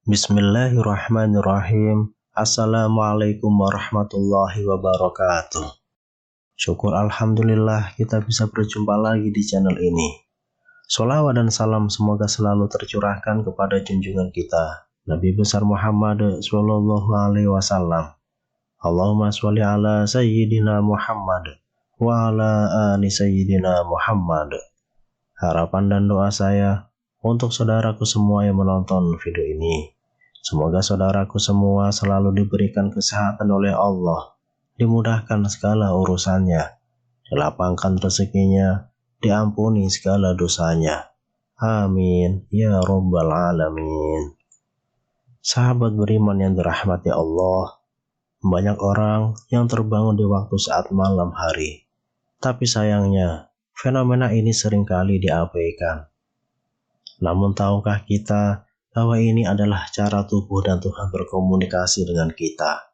Bismillahirrahmanirrahim. Assalamualaikum warahmatullahi wabarakatuh. Syukur alhamdulillah kita bisa berjumpa lagi di channel ini. Sholawat dan salam semoga selalu tercurahkan kepada junjungan kita Nabi besar Muhammad sallallahu alaihi wasallam. Allahumma sholli ala sayyidina Muhammad wa ala ali sayyidina Muhammad. Harapan dan doa saya untuk saudaraku semua yang menonton video ini, semoga saudaraku semua selalu diberikan kesehatan oleh Allah, dimudahkan segala urusannya, dilapangkan rezekinya, diampuni segala dosanya. Amin ya rabbal alamin. Sahabat beriman yang dirahmati Allah, banyak orang yang terbangun di waktu saat malam hari, tapi sayangnya fenomena ini seringkali diabaikan. Namun tahukah kita bahwa ini adalah cara tubuh dan Tuhan berkomunikasi dengan kita?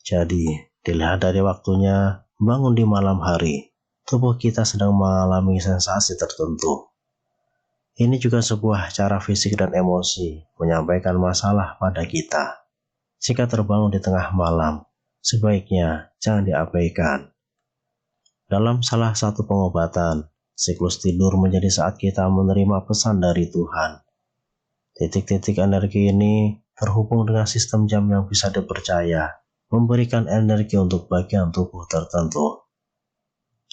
Jadi, dilihat dari waktunya bangun di malam hari, tubuh kita sedang mengalami sensasi tertentu. Ini juga sebuah cara fisik dan emosi menyampaikan masalah pada kita. Jika terbangun di tengah malam, sebaiknya jangan diabaikan. Dalam salah satu pengobatan, siklus tidur menjadi saat kita menerima pesan dari Tuhan. Titik-titik energi ini terhubung dengan sistem jam yang bisa dipercaya, memberikan energi untuk bagian tubuh tertentu.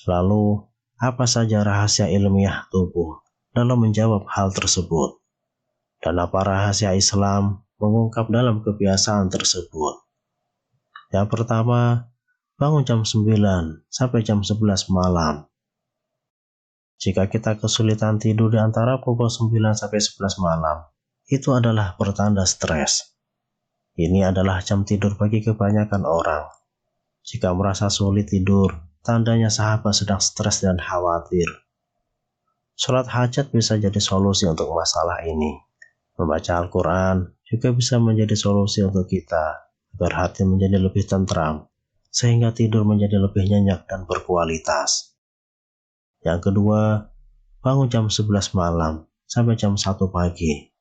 Lalu, apa saja rahasia ilmiah tubuh dalam menjawab hal tersebut? Dan apa rahasia Islam mengungkap dalam kebiasaan tersebut? Yang pertama, bangun jam 9 sampai jam 11 malam. Jika kita kesulitan tidur di antara pukul 9 sampai 11 malam, itu adalah pertanda stres. Ini adalah jam tidur bagi kebanyakan orang. Jika merasa sulit tidur, tandanya sahabat sedang stres dan khawatir. Sholat hajat bisa jadi solusi untuk masalah ini. Membaca Al-Quran juga bisa menjadi solusi untuk kita, agar hati menjadi lebih tentram, sehingga tidur menjadi lebih nyenyak dan berkualitas. Yang kedua, bangun jam 11 malam sampai jam 1 pagi.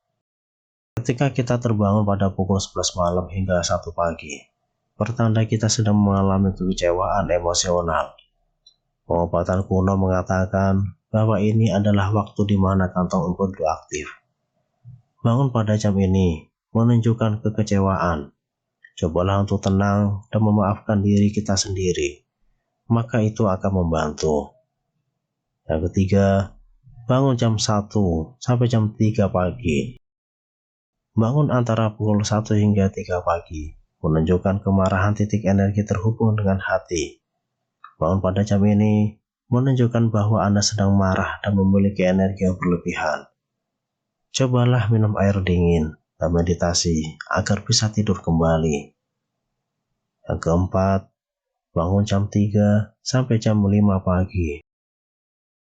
Ketika kita terbangun pada pukul 11 malam hingga 1 pagi, pertanda kita sedang mengalami kekecewaan emosional. Pengobatan kuno mengatakan bahwa ini adalah waktu di mana kantong empedu aktif. Bangun pada jam ini menunjukkan kekecewaan. Cobalah untuk tenang dan memaafkan diri kita sendiri, maka itu akan membantu. Yang ketiga, bangun jam 1 sampai jam 3 pagi. Bangun antara pukul 1 hingga 3 pagi menunjukkan kemarahan titik energi terhubung dengan hati. Bangun pada jam ini menunjukkan bahwa Anda sedang marah dan memiliki energi yang berlebihan. Cobalah minum air dingin dan meditasi agar bisa tidur kembali. Yang keempat, bangun jam 3 sampai jam 5 pagi.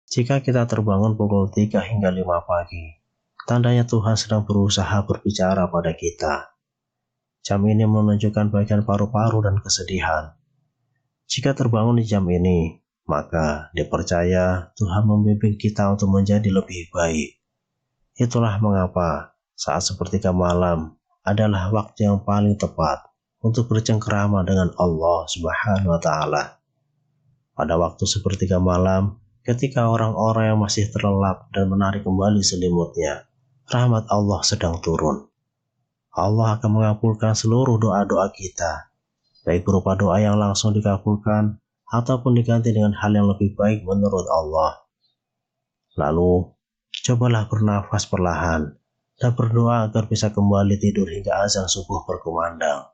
Jika kita terbangun pukul 3 hingga 5 pagi, tandanya Tuhan sedang berusaha berbicara pada kita. Jam ini menunjukkan bagian paru-paru dan kesedihan. Jika terbangun di jam ini, maka dipercaya Tuhan membimbing kita untuk menjadi lebih baik. Itulah mengapa saat sepertiga malam adalah waktu yang paling tepat untuk bercengkerama dengan Allah Subhanahu wa Ta'ala. Pada waktu sepertiga malam, ketika orang-orang yang masih terlelap dan menarik kembali selimutnya, rahmat Allah sedang turun. Allah akan mengabulkan seluruh doa-doa kita, baik berupa doa yang langsung dikabulkan ataupun diganti dengan hal yang lebih baik menurut Allah. Lalu, cobalah bernafas perlahan dan berdoa agar bisa kembali tidur hingga azan subuh berkumandang.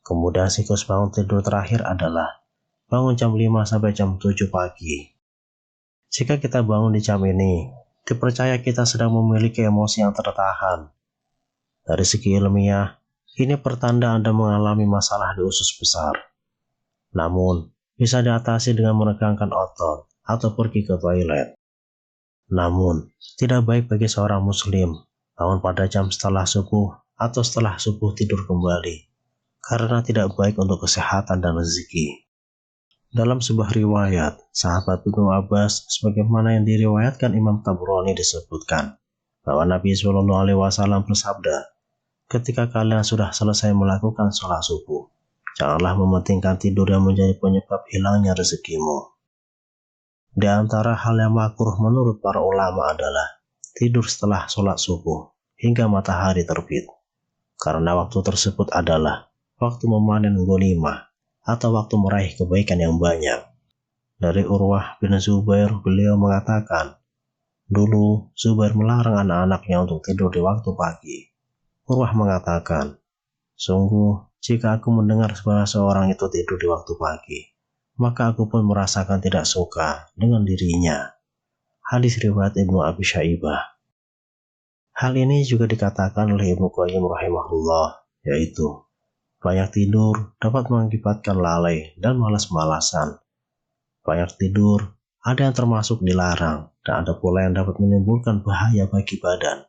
Kemudian siklus bangun tidur terakhir adalah bangun jam 5 sampai jam 7 pagi. Jika kita bangun di jam ini, dipercaya kita sedang memiliki emosi yang tertahan. Dari segi ilmiah, ini pertanda Anda mengalami masalah di usus besar. Namun, bisa diatasi dengan meregangkan otot atau pergi ke toilet. Namun, tidak baik bagi seorang muslim bangun pada jam setelah subuh atau setelah subuh tidur kembali, karena tidak baik untuk kesehatan dan rezeki. Dalam sebuah riwayat, sahabat Ibnu Abbas sebagaimana yang diriwayatkan Imam Tabrani disebutkan bahwa Nabi SAW bersabda, ketika kalian sudah selesai melakukan sholat subuh, janganlah mementingkan tidur yang menjadi penyebab hilangnya rezekimu. Di antara hal yang makruh menurut para ulama adalah tidur setelah sholat subuh hingga matahari terbit, karena waktu tersebut adalah waktu memanen ghanimah atau waktu meraih kebaikan yang banyak. Dari Urwah bin Zubair, beliau mengatakan, dulu Zubair melarang anak-anaknya untuk tidur di waktu pagi. Urwah mengatakan, sungguh jika aku mendengar bahwa seorang itu tidur di waktu pagi, maka aku pun merasakan tidak suka dengan dirinya. Hadis riwayat Ibnu Abi Syaibah. Hal ini juga dikatakan oleh Ibnu Qayyim rahimahullah, yaitu banyak tidur dapat mengakibatkan lalai dan malas-malasan. Banyak tidur ada yang termasuk dilarang, dan ada pula yang dapat menimbulkan bahaya bagi badan.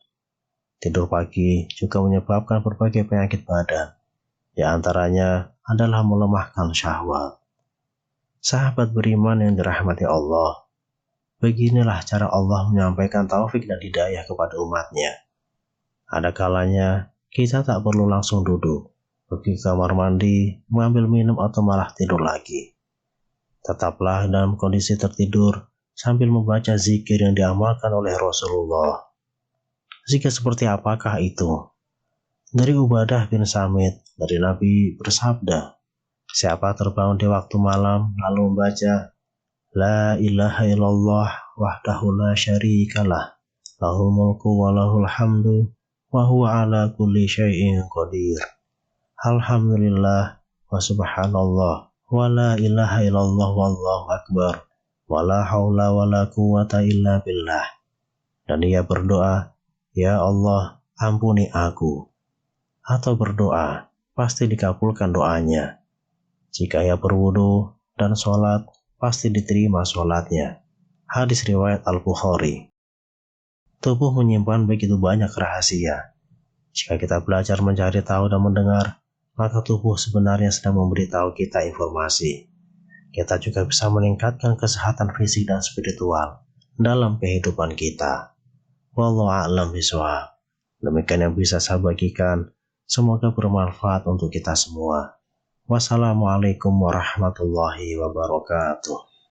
Tidur pagi juga menyebabkan berbagai penyakit badan, di antaranya adalah melemahkan syahwat. Sahabat beriman yang dirahmati Allah, beginilah cara Allah menyampaikan taufik dan hidayah kepada umatnya. Ada kalanya kita tak perlu langsung duduk, pergi ke kamar mandi, mengambil minum atau malah tidur lagi. Tetaplah dalam kondisi tertidur sambil membaca zikir yang diamalkan oleh Rasulullah. Zikir seperti apakah itu? Dari Ubadah bin Samit, dari Nabi bersabda, siapa terbangun di waktu malam lalu membaca La ilaha illallah wahdahu la syarikalah, lahul mulku wa lahul hamdu, wa huwa ala kulli syai'in qadir. Alhamdulillah wa subhanallah wa la ilaha illallah wallahu akbar wa la hawla wa la quwata illa billah. Dan ia berdoa, ya Allah ampuni aku. Atau berdoa, pasti dikabulkan doanya. Jika ia berwudu dan sholat, pasti diterima sholatnya. Hadis riwayat Al-Bukhari. Tubuh menyimpan begitu banyak rahasia. Jika kita belajar mencari tahu dan mendengar, maka tubuh sebenarnya sedang memberitahu kita informasi. Kita juga bisa meningkatkan kesehatan fisik dan spiritual dalam kehidupan kita. Wallahu a'lam bishawab. Demikian yang bisa saya bagikan. Semoga bermanfaat untuk kita semua. Wassalamualaikum warahmatullahi wabarakatuh.